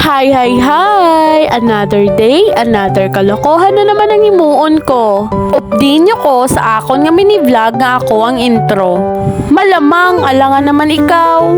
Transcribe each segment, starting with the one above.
Hi, hi, hi! Another day, another kalokohan na naman ang himuon ko. Update nyo ko sa akon nga mini-vlog nga ako ang intro. Malamang, alangan naman ikaw.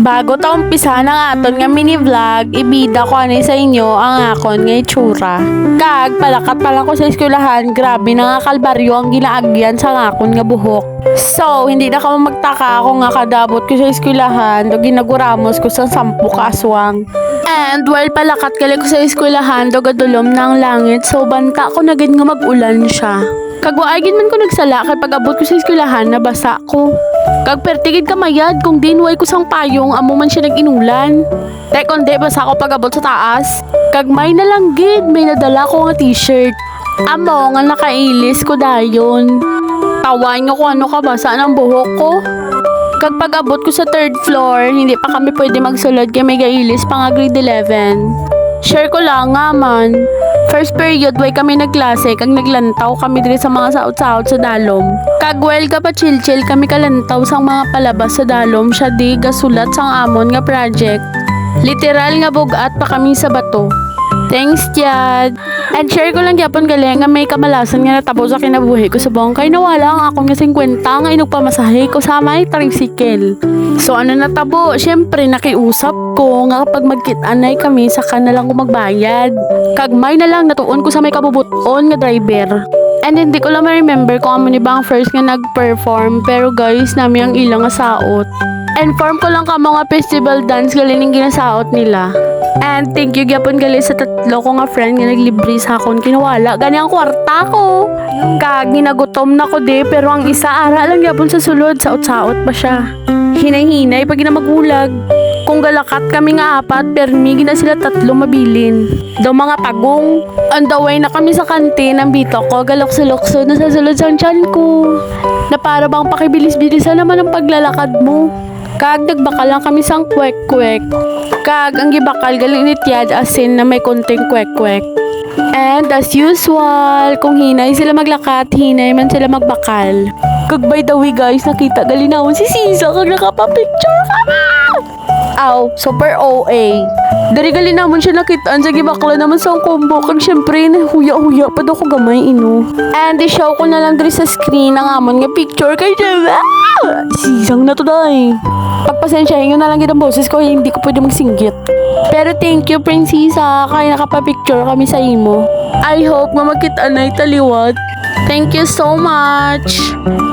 Bago ta umpisa ng aton nga mini-vlog, ibida ko ani sa inyo ang akon nga itsura. Kag, palakat pala ko sa eskwelahan, grabe na nga kalbaryo ang ginaagyan sa akon nga buhok. So, hindi na ka magtaka ako nga kadabot ko sa eskwelahan, do ginaguramos ko sa 10 ka aswang. And while palakat gali ko sa eskwelahan, do gadulom ng langit, so banta ko na gid nga mag-ulan siya. Kagwaagin man ko nagsala kay pag-abot ko sa eskwelahan, nabasa ko. Kag pertigid ka mayad kung dinway ko sang payong, amo man siya nag-inulan. Tek onde basa ko pag-abot sa taas. Kag may nalang gid, may nadala ko nga t-shirt. Amo nga nakailis ko dayon. Tawan nyo kung ano kabasa ng buhok ko. Kag pag-abot ko sa 3rd floor, hindi pa kami pwede magsulod kay may gailis pa nga grade 11. Share ko lang nga man. First period, way kami nagklase, kag naglantaw kami diri sa mga saot-saot sa dalom. Kag while ka pa chill-chill kami kalantaw sang mga palabas sa dalom, siya di gasulat sang amon nga project. Literal nga bugat pa kami sa bato. Thanks, Chad. And share ko lang gyapon gali nga may kamalasan nga natapos sa kinabuhi ko sa bangkay, nawala ang akong nga 50 nga inugpamasahe ko sa may tricycle. So ano natabo? Syempre nakiusap ko nga kapag magkit-anay kami saka na lang ko magbayad. Kag may na lang natuon ko sa may kabubuton nga driver. And hindi ko lang ma-remember kung amo ni ba ang first nga nag-perform, pero guys, nami ang ilang nga saot. Inform ko lang ka mga festival dance galing yung ginasaot nila. And thank you gyapon gali sa 3 ko nga friend nga naglibre sa akon kinawala gani ang kwarta ko. Kag ginagutom na ko di, pero ang isa ara lang gyapon sa sulod, saot-saot pa siya. Hinay-hinay pag ginamagulag. Kung galakat kami nga 4, permi gina sila 3 mabilin. Daw mga pagong. On the way na kami sa kantin, ang bito ko galokso-lokso na sa sulod sa tiyan ko. Na para bang pakibilis-bilisan naman ang paglalakad mo. Kag nagbakal lang kami sang kwek-kwek. Kag ang gibakal galing ni Tiad asin na may konting kwek-kwek. And as usual, kung hinay sila maglakat, hinay man sila magbakal. Kag by the way guys, nakita gali naon si Sisa kag nakapapicture kami. Aw, super OA. Dari gali naman siya nakitaan sa gibakla naman sa combo. Kag syempre, huya-huya pa daw ko gamay ino. And i-show ko na lang diri sa screen ang amon nga picture kay Jeva. Sisang na to day. Pagpasensyahin nyo na lang gid ang boses ko, hindi ko pwede magsinggit. Pero thank you, Prinsesa, kaya nakapapicture kami sa imo. I hope nga magkitaan na italiwat. Thank you so much.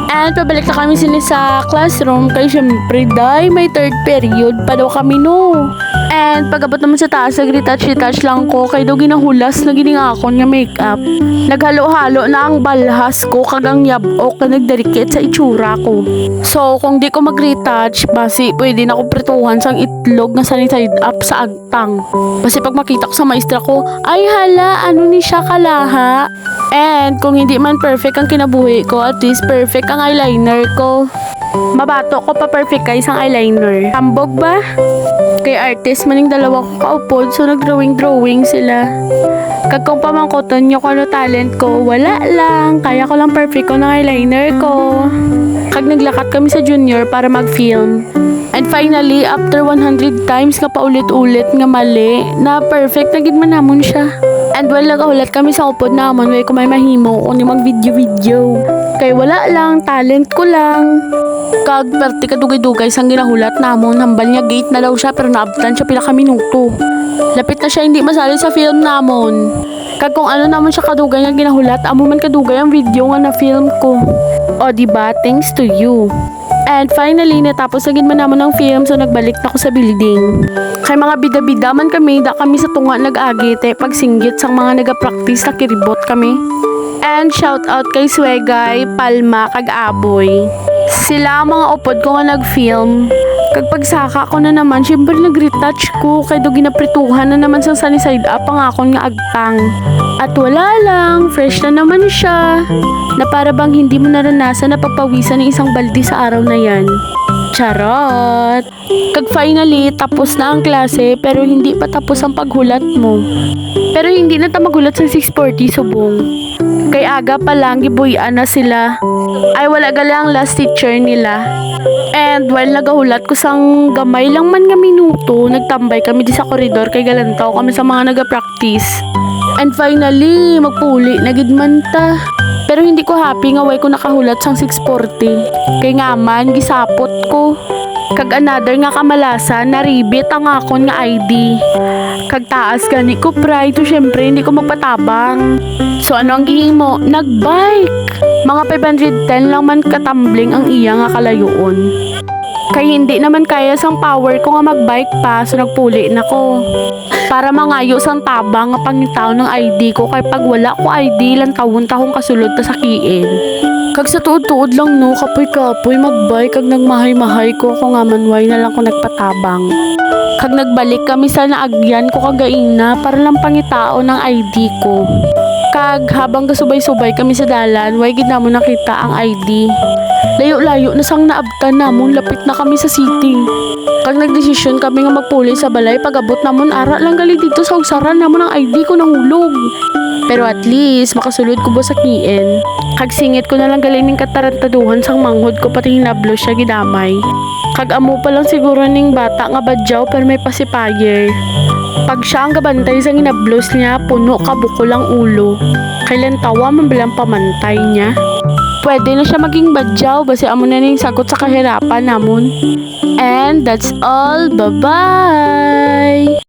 And pabalik na kami sila sa classroom kay syempre day may 3rd period pa daw kami no. And pag-abot naman sa taas, nag-retouch lang ko kay daw ginahulas na giningakon nga makeup. Naghalo-halo na ang balhas ko kag ang yabok na nagdarikit sa itsura ko. So kung di ko mag-retouch, basi pwede na ko prituhan sang itlog na sanitize up sa agtang. Basi pag makita ko sa maestra ko, ay hala, ano ni siya kalaha. And kung hindi man perfect ang kinabuhi ko, at least perfect ang eyeliner ko. Mabato ko pa perfect kay isang eyeliner. Tambog ba? Kay artist maning dalawa ko kaupod, so nag-drawing sila. Kag kung pamangkoton nyo kung ano talent ko, wala lang. Kaya ko lang perfect ko ng eyeliner ko. Kag naglakat kami sa junior para mag-film. And finally, after 100 times nga paulit-ulit nga mali, na perfect na gid man namon siya. And while nagahulat kami sa upod namon, way ko may mahimo kung mag video-video. Kay wala lang, talent ko lang. Kag perti kadugay-dugay sang ginahulat namon, hambal niya gate na daw siya pero naabtan siya pila ka minuto. Lapit na siya hindi masali sa film namon. Kag kung ano naman siya kadugay nga ginahulat, amo man kadugay ang video nga na film ko. O diba, thanks to you. And finally, natapos na gid man namon ang film, so nagbalik na ako sa building. Kay mga bida-bida man kami, da kami sa tunga nag-agite, pagsinggit sang mga nagapractice na kiribot kami. And shout out kay Swegay, Palma, kag Aboy. Sila ang mga upod ko nga nag-film. Kag pagsaka ko na naman, syempre nag-retouch ko, kay do ginaprituhan na naman sa sunny side up ang akon nga agtang. At wala lang, fresh na naman siya. Na para bang hindi mo naranasan na papawisan ng isang balde sa araw na yan. Charot! Kag finally, tapos na ang klase, pero hindi pa tapos ang paghulat mo. Pero hindi na ta maghulat sa 640 subong. Kay aga pa lang gibuyan na sila. Ay wala gali ang last teacher nila. And while nagahulat ko sang gamay lang man nga minuto, nagtambay kami di sa koridor kay galantaw kami sa mga naga-practice. And finally, magpuli na gid man ta. Pero hindi ko happy nga way ko nakahulat sang 6:40. Kay nga man gisapot ko. Kag another nga kamalasan, naribit ang akon nga ID. Kag taas gani ko pride, so syempre hindi ko magpatabang. So ano ang gihimo? Nagbike. Mga 510 lang man katambling ang iya nga kalayoon. Kay hindi naman kaya sang power ko nga magbike pa, so nagpuli na ko. Para mangayo sang tabang nga pangitaw ng ID ko, kay pag wala ko ID lang tawon-tahong kasulod ta sakiin. Kag sa tuod-tuod lang no, kapoy-kapoy magbike, kag nagmahay-mahay ko ako nga manway na lang ko nagpatabang. Kag nagbalik kami sa naagyan ko kagaina para lang pangitao ng ID ko. Kag habang kasubay-subay kami sa dalan, way gid namon nakita ang ID. Layo-layo na sang naabtan namon, lapit na kami sa city. Kag nagdesisyon kami nga magpuli sa balay, pag-abot namon ara lang gali dito sa usaran namon ang ID ko nahulog. Pero at least makasulod ko ba sa kiin. Kag singit ko na lang gali ning katarantaduhan sang manghod ko, pati hinablo siya gidamay. Kag amo pa lang siguro ning bata nga badyaw pero may pacifier. Pag siya ang gabantay sa ginablos niya, puno ka bukol ang ulo. Kailan tawa man bilang pamantay niya. Pwede na siya maging badyaw basi amo na ning sagot sa kahirapan namon. And that's all. Bye-bye!